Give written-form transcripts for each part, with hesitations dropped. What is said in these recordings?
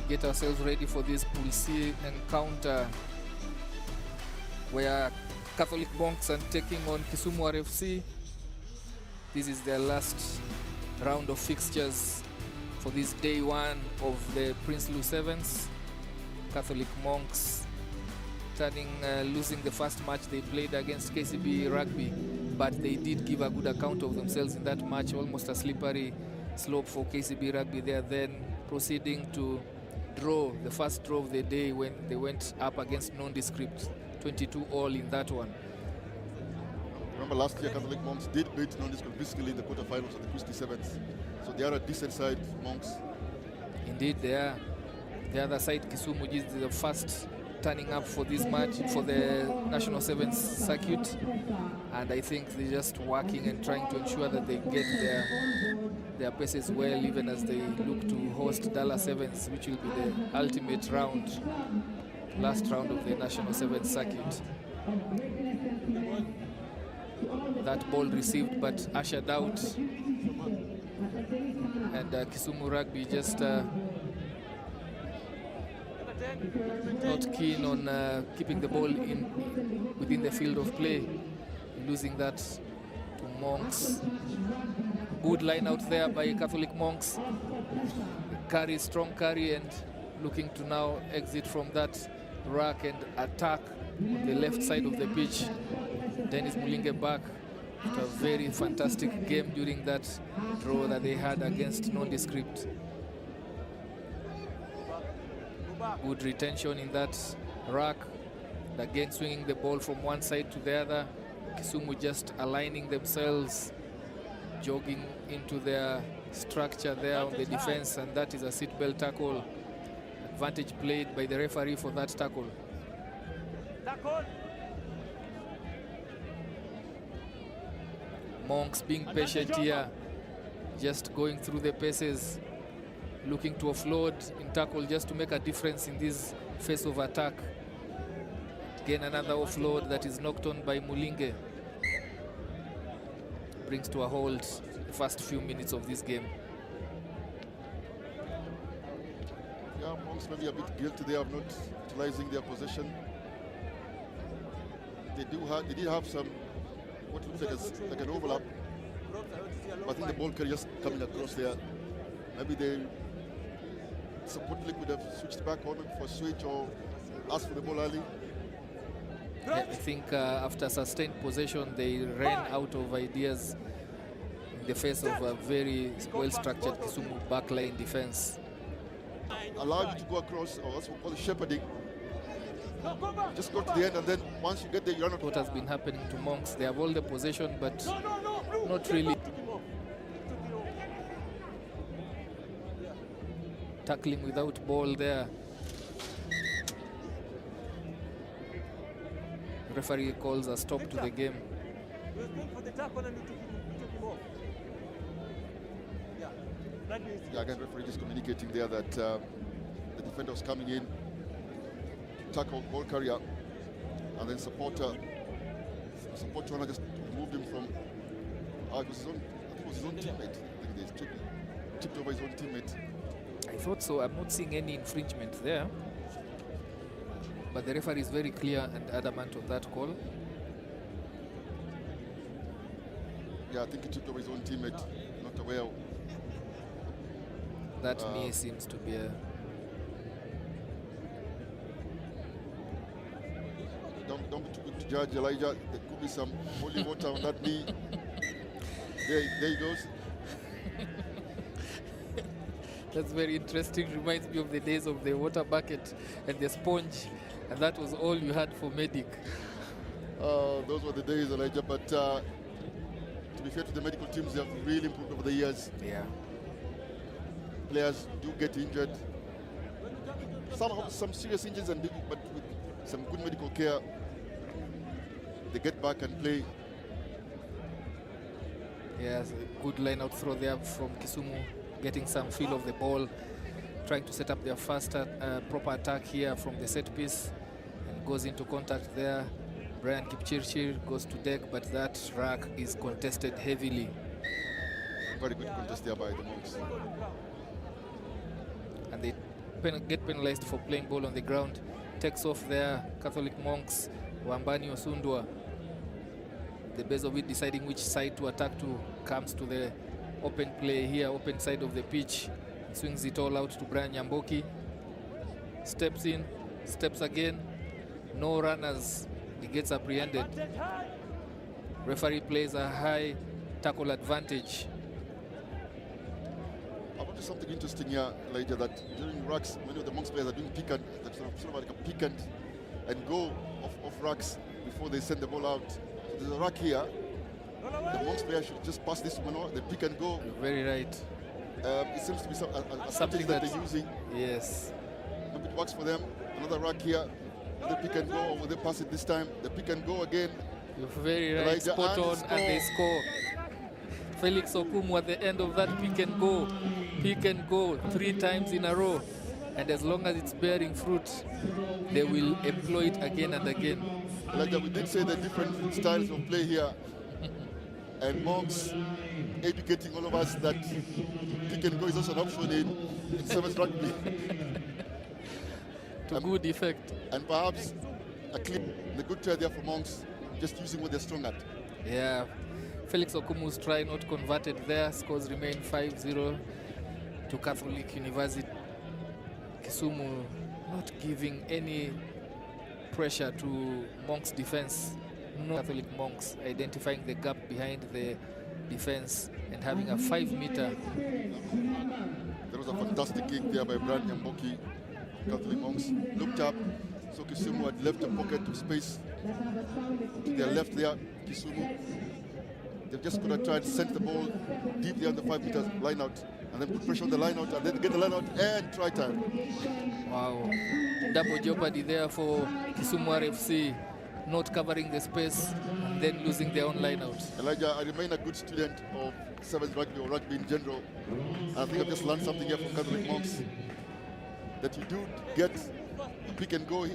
get ourselves ready for this Pool C encounter where Catholic Monks are taking on Kisumu RFC. This is their last round of fixtures for this day one of the Prinsloo Sevens. Catholic Monks losing the first match they played against KCB Rugby, but they did give a good account of themselves in that match, almost a slippery slope for KCB Rugby. They are then proceeding to draw the first draw of the day when they went up against Nondescript, 22-all in that one. Remember last year Catholic Monks did beat Nondescript physically in the quarterfinals of the Christie Sevens. So they are a decent side, Monks. Indeed they are. The other side, Kisumu, is the first turning up for this match, for the National Sevens circuit. And I think they're just working and trying to ensure that they get their paces well, even as they look to host Dallas Sevens, which will be the ultimate round, last round of the National Sevens circuit. That ball received but ushered out. And Kisumu Rugby just not keen on keeping the ball within the field of play, losing that to Monks. Good line out there by Catholic Monks. Carry, strong carry, and looking to now exit from that ruck and attack on the left side of the pitch. Dennis Mulinge back after a very fantastic game during that draw that they had against Nondescript. Good retention in that ruck. Again, swinging the ball from one side to the other. Kisumu just aligning themselves, jogging into their structure there on the defense, and that is a seatbelt tackle. Advantage played by the referee for that tackle. Monks being patient here, just going through the paces, looking to offload in tackle just to make a difference in this phase of attack. Again, another offload that is knocked on by Mulinge. Brings to a halt the first few minutes of this game. Yeah, Monks maybe a bit guilty they are not utilizing their possession. They did have some, what looks like an overlap. But I think the ball carrier just coming across there. Maybe they supposedly could have switched back on for a switch or asked for the ball early. Yeah, I think after sustained possession, they ran out of ideas in the face of a very well-structured Kisumu backline defense. Allow you to go across, or that's what we call shepherding. Just go to the end, and then once you get there, you run out. What has been happening to Monks? They have all the possession, but not really. Tackling without ball there. Referee calls a stop to the game. Yeah, again, referee just communicating there that the defender was coming in, tackle ball carrier, and then support runner just moved him from. It was his own, I think it was his own teammate. I think they tipped over his own teammate. I thought so. I'm not seeing any infringement there. But the referee is very clear and adamant on that call. Yeah, I think he tipped over his own teammate, not aware. That to me seems to be a... Don't be too good to judge, Elijah. There could be some holy water on that knee. There he goes. That's very interesting. Reminds me of the days of the water bucket and the sponge. And that was all you had for medic. Those were the days, Elijah. But to be fair to the medical teams, they have really improved over the years. Yeah. Players do get injured. Some serious injuries, but with some good medical care, they get back and play. Yes, a good line-out throw there from Kisumu, getting some feel of the ball, trying to set up their first proper attack here from the set piece, and goes into contact there. Brian Kipchirchir goes to deck, but that rack is contested heavily. Very good contest there by the Monks. And they get penalized for playing ball on the ground. Takes off there, Catholic Monks, Wambani Osundwa. The base of it deciding which side to attack to comes to the open play here, open side of the pitch. Swings it all out to Brian Nyamboki. Steps in, steps again. No runners. He gets apprehended. Referee plays a high tackle advantage. I want to do something interesting here later, that during rucks, many of the Monks players are doing pick and sort of like a pick and go off rucks before they send the ball out. So there's a ruck here. The Monks player should just pass this one out, the pick and go. You're very right. It seems to be something that they're using. Yes. Maybe it works for them. Another ruck here. Will they pick and go, or will they pass it this time? The pick and go again. You're very right. Spot on, and they score. Felix Okumu at the end of that pick and go 3 times in a row. And as long as it's bearing fruit, they will employ it again and again. Elijah, we did say the different styles of play here. And Monks educating all of us that pick and go is also an option in sevens rugby. To good effect. And perhaps the good try there for Monks, just using what they're strong at. Yeah. Felix Okumu's try not converted there. Scores remain 5-0 to Catholic University. Kisumu not giving any pressure to Monks' defense. No, Catholic Monks identifying the gap behind the defense and having a 5-meter. There was a fantastic kick there by Brian Nyamboki. Catholic Monks looked up, so Kisumu had left a pocket of space to their left there. Kisumu, they've just got to try and send the ball deep there on the 5-meter line out, and then put pressure on the line out, and then get the line out and try time. Wow, double jeopardy there for Kisumu RFC, not covering the space and then losing their own line out. Elijah, I remain a good student of sevens rugby or rugby in general. I think I've just learned something here from Catholic Monks, that you do get a pick and go,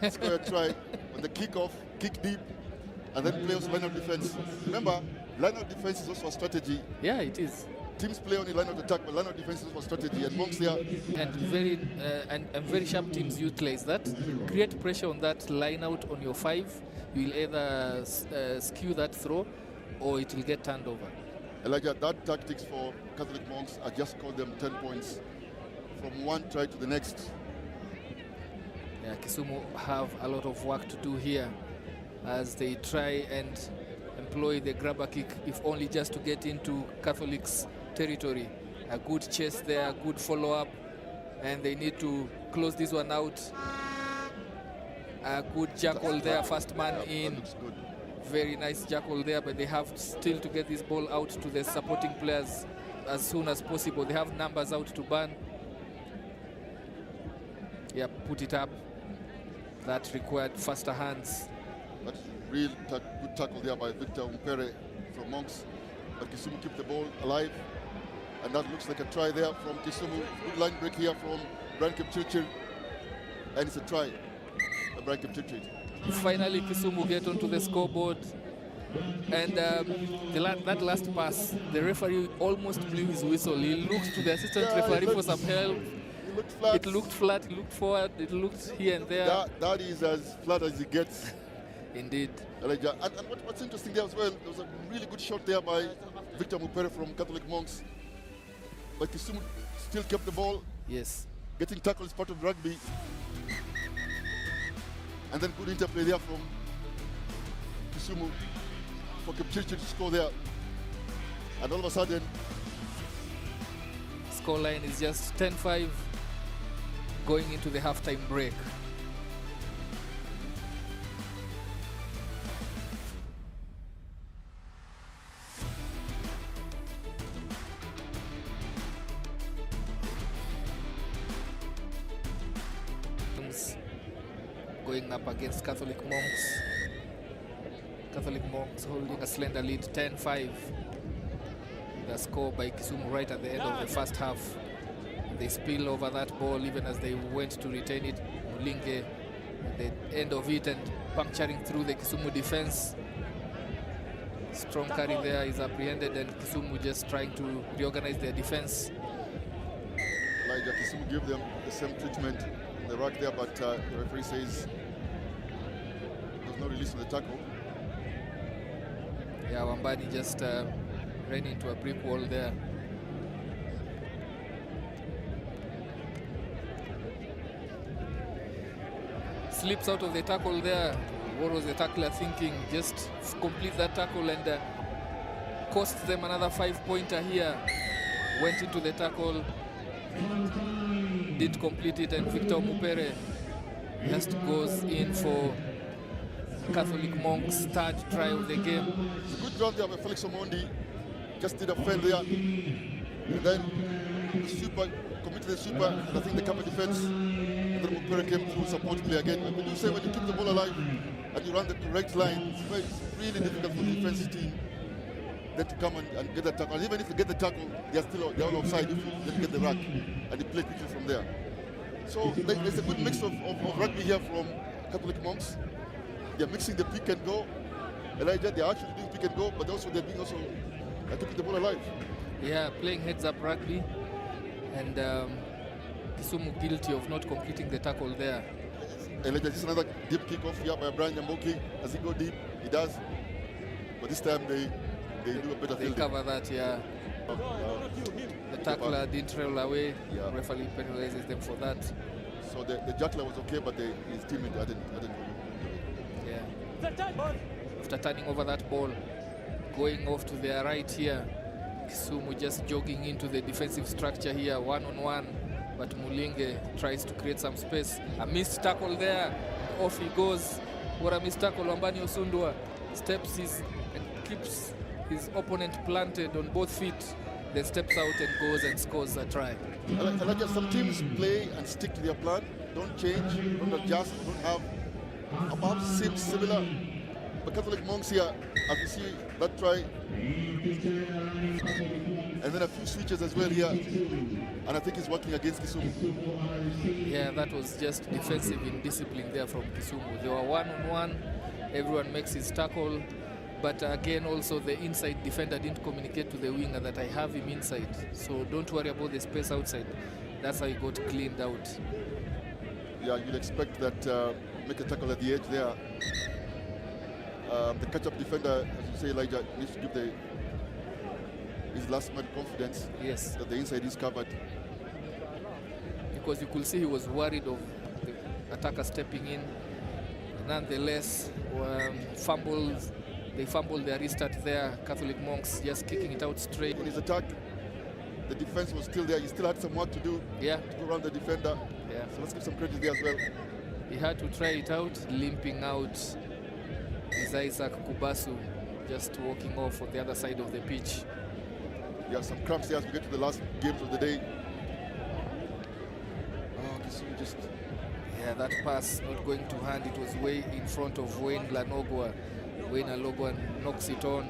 square try on the kick-off, kick deep, and then play also line-out defense. Remember, line-out defense is also a strategy. Yeah, it is. Teams play only line-out attack, but line-out defense is also a strategy. And Monks there. And very sharp teams utilize that. Create pressure on that line-out on your 5. You will either skew that throw, or it will get turned over. Elijah, that tactics for Catholic Monks, I just call them 10 points. From one try to the next. Yeah, Kisumu have a lot of work to do here as they try and employ the grabber kick, if only just to get into Catholic's territory. A good chase there, a good follow-up, and they need to close this one out. A good jackal there, first man in. That looks good. Very nice jackal there, but they have still to get this ball out to the supporting players as soon as possible. They have numbers out to burn. Yeah, put it up. That required faster hands. That's real good tackle there by Victor Umpere from Monks. But Kisumu keep the ball alive. And that looks like a try there from Kisumu. Good line break here from Brian Kipchirchir. And it's a try by Brian Kipchirchir. Finally, Kisumu get onto the scoreboard. And that last pass, the referee almost blew his whistle. He looked to the assistant referee for some help. It looked flat, it looked forward, it looked here and there. That is as flat as it gets. Indeed. And what's interesting there as well, there was a really good shot there by Victor Mupere from Catholic Monks. But Kisumu still kept the ball. Yes. Getting tackled is part of rugby. And then good interplay there from Kisumu for Kipchirchir to score there. And all of a sudden, scoreline is just 10-5 going into the halftime break. Going up against Catholic Monks. Catholic Monks holding a slender lead, 10-5. The score by Kisumu right at the end of the first half. They spill over that ball even as they went to retain it. Mulinge at the end of it and puncturing through the Kisumu defense. Strong carry there is apprehended and Kisumu just trying to reorganize their defense. Elijah, Yeah, Kisumu gave them the same treatment in the rack there, but the referee says there's no release on the tackle. Yeah, Wambani just ran into a brick wall there. Slips out of the tackle there. What was the tackler thinking? Just complete that tackle and cost them another 5-pointer here. Went into the tackle, didn't complete it, and Victor Mupere just goes in for Catholic Monks' third try of the game. Good run there by Felix Omondi. Just did a fend there. And then the super committed the super, and I think the cover defense. And then Mupere came through supportingly again. And when you say when you keep the ball alive and you run the correct line, it's really difficult for the defense team then to come and get the tackle. And even if you get the tackle, they're all offside if you then get the rack and they play quickly from there. So there's a good mix of rugby here from Catholic Monks. They're mixing the pick and go. Elijah, they're actually doing pick and go, but also they're being keeping the ball alive. Yeah, playing heads-up rugby, and Kisumu guilty of not completing the tackle there. Elijah, this is another deep kick-off here by Brian Yamboki. As he go deep, he does. But this time they do a better They fielding. cover that, yeah. The tackler didn't roll away. Yeah. Referee penalizes them for that. So the juggler was okay, but his teammate hadn't. Yeah. After turning over that ball, going off to their right here, Kisumu just jogging into the defensive structure here, one-on-one, but Mulinge tries to create some space. A missed tackle there, off he goes. What a missed tackle. Wambani Osundwa steps and keeps his opponent planted on both feet, then steps out and goes and scores a try. I like that some teams play and stick to their plan, don't change, don't adjust, don't have, perhaps seems similar. But Catholic Monks here, as you see that try, and then a few switches as well here, and I think it's working against Kisumu. Yeah, that was just defensive indiscipline there from Kisumu. They were one-on-one, everyone makes his tackle, but again also the inside defender didn't communicate to the winger that I have him inside, so don't worry about the space outside. That's how he got cleaned out. Yeah, you'll expect that make a tackle at the edge there. The catch-up defender, as you say, Elijah, needs to give his last man confidence. Yes, that the inside is covered. because you could see he was worried of the attacker stepping in. Nonetheless, they fumbled their restart there. Catholic Monks just kicking it out straight. In his attack, the defense was still there. He still had some work to do. Yeah, to go around the defender. yeah. So let's give some credit there as well. He had to try it out. Limping out is Isaac Kubasu, just walking off on the other side of the pitch. Yeah, some cramps there as we get to the last games of the day. Oh, Kisumu just... Yeah, that pass not going to hand. It was way in front of Wayne Lanogwa. Wayne Lanogwa knocks it on.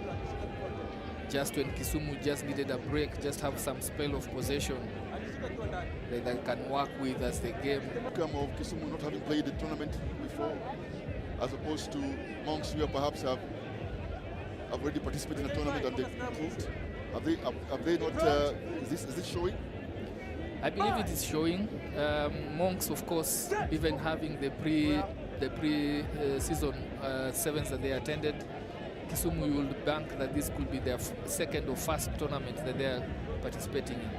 Just when Kisumu just needed a break, just have some spell of possession that they can work with as the game. Outcome of Kisumu not having played the tournament before, as opposed to Monks who perhaps have already participated in the tournament and they've improved. Have they not? Is this showing? I believe it is showing. Monks, of course, even having the pre-season sevens that they attended, Kisumu will bank that this could be their second or first tournament that they are participating in.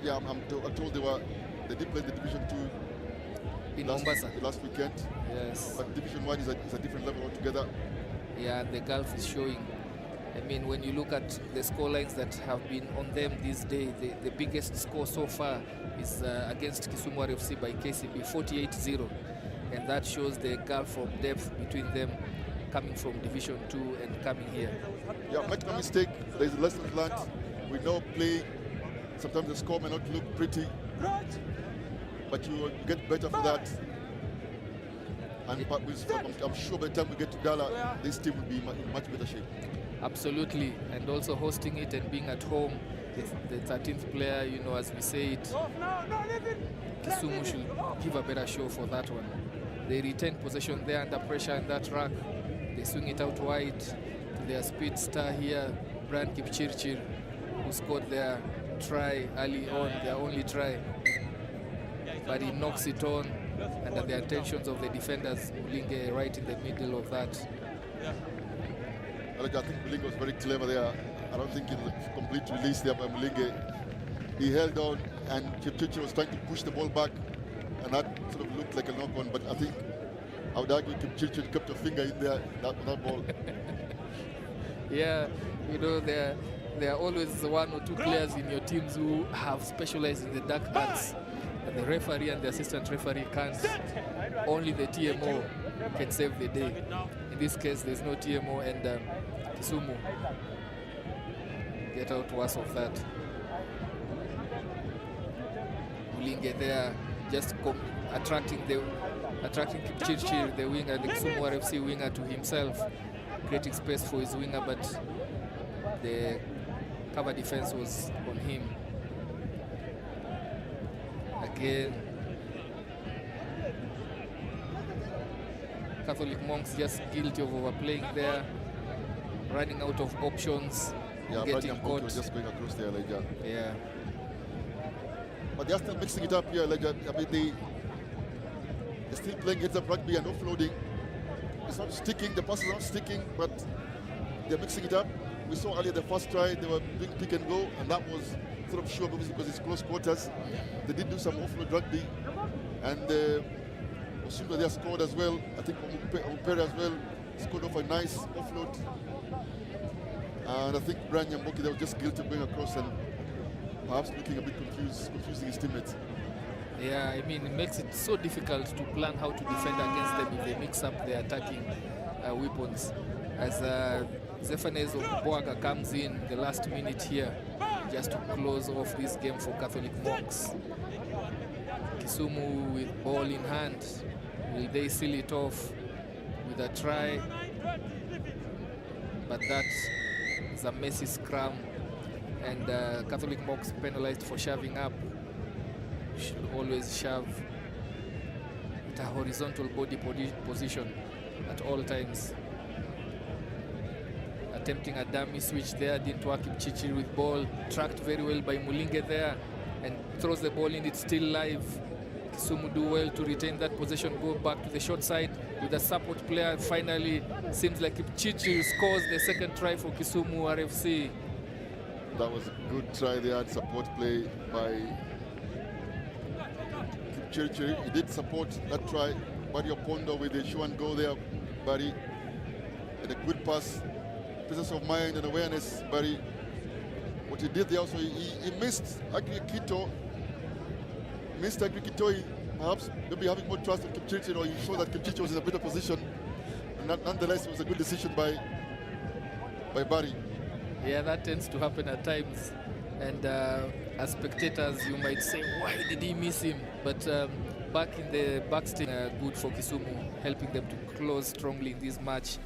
Yeah, I'm told they did play the Division 2 in Mombasa last weekend. Yes. But Division 1 is a different level altogether. Yeah, the gulf is showing. I mean, when you look at the score lines that have been on them this day, the biggest score so far is against Kisumu RFC by KCB, 48-0. And that shows the gulf of depth between them, coming from Division 2 and coming here. Yeah, make no mistake, there's a lesson learned. We know play, sometimes the score may not look pretty, but you will get better for that. And I'm sure by the time we get to Dala, this team will be in much better shape. Absolutely, and also hosting it and being at home, the 13th player, you know, as we say it, Kisumu should give a better show for that one. They retain possession there under pressure in that rack. They swing it out wide to their speed star here, Brian Kipchirchir, who scored their try early on, their only try. but he knocks it on, and at the attentions of the defenders, Mulinge right in the middle of that. I think Mulinge was very clever there. I don't think it was a complete release there by Mulinge. He held on, and Kipchirchir was trying to push the ball back, and that sort of looked like a knock-on, but I think I would argue Kipchirchir kept a finger in there, that ball. Yeah, you know, there are always one or two players in your teams who have specialized in the dark arts, and the referee and the assistant referee can't. Only the TMO can save the day. In this case, there's no TMO, and Kisumu get out worse of that. Mulinge there just attracting Kipchirchir, the winger, the Kisumu RFC winger, to himself, creating space for his winger, but the cover defense was on him. Again, Catholic Monks just guilty of overplaying there, running out of options, getting caught. Was just going across there, Elijah. Yeah. But they're still mixing it up here, Elijah. I mean, they're still playing heads-up rugby and offloading. It's not sticking, the passes are not sticking, but they're mixing it up. We saw earlier the first try, they were doing pick and go, and that was sort of sure because it's close quarters. They did do some offload rugby, and Osunda there scored as well. I think Omupere as well scored off a nice offload. And I think Brian Nyamboki, they were just guilty of going across and perhaps looking a bit confusing his teammates. Yeah, I mean, it makes it so difficult to plan how to defend against them if they mix up their attacking weapons. As Zephanez Boaga comes in the last minute here, just to close off this game for Catholic Monks. Kisumu with ball in hand. Will they seal it off with a try? But that is a messy scrum, and Catholic Monks penalized for shoving up. Should always shove at a horizontal body position at all times. Attempting a dummy switch there, didn't work. Kipchirchir with ball, tracked very well by Mulinge there, and throws the ball in, it's still live. Kisumu do well to retain that possession, go back to the short side with a support player. Finally, seems like Kipchirchir scores the second try for Kisumu RFC. That was a good try there, support play by Kipchirchir. He did support that try. Barry Opondo with the show and go there. Barry had a good pass, presence of mind and awareness. Barry, what he did there also, he missed Agri-Kito. Perhaps maybe having more trust in Kipchirchir, or he saw that Kipchirchir was in a better position. And nonetheless, it was a good decision by Barry. Yeah, that tends to happen at times. And as spectators, you might say, why did he miss him? But back in the backstage, good for Kisumu, helping them to close strongly in this match.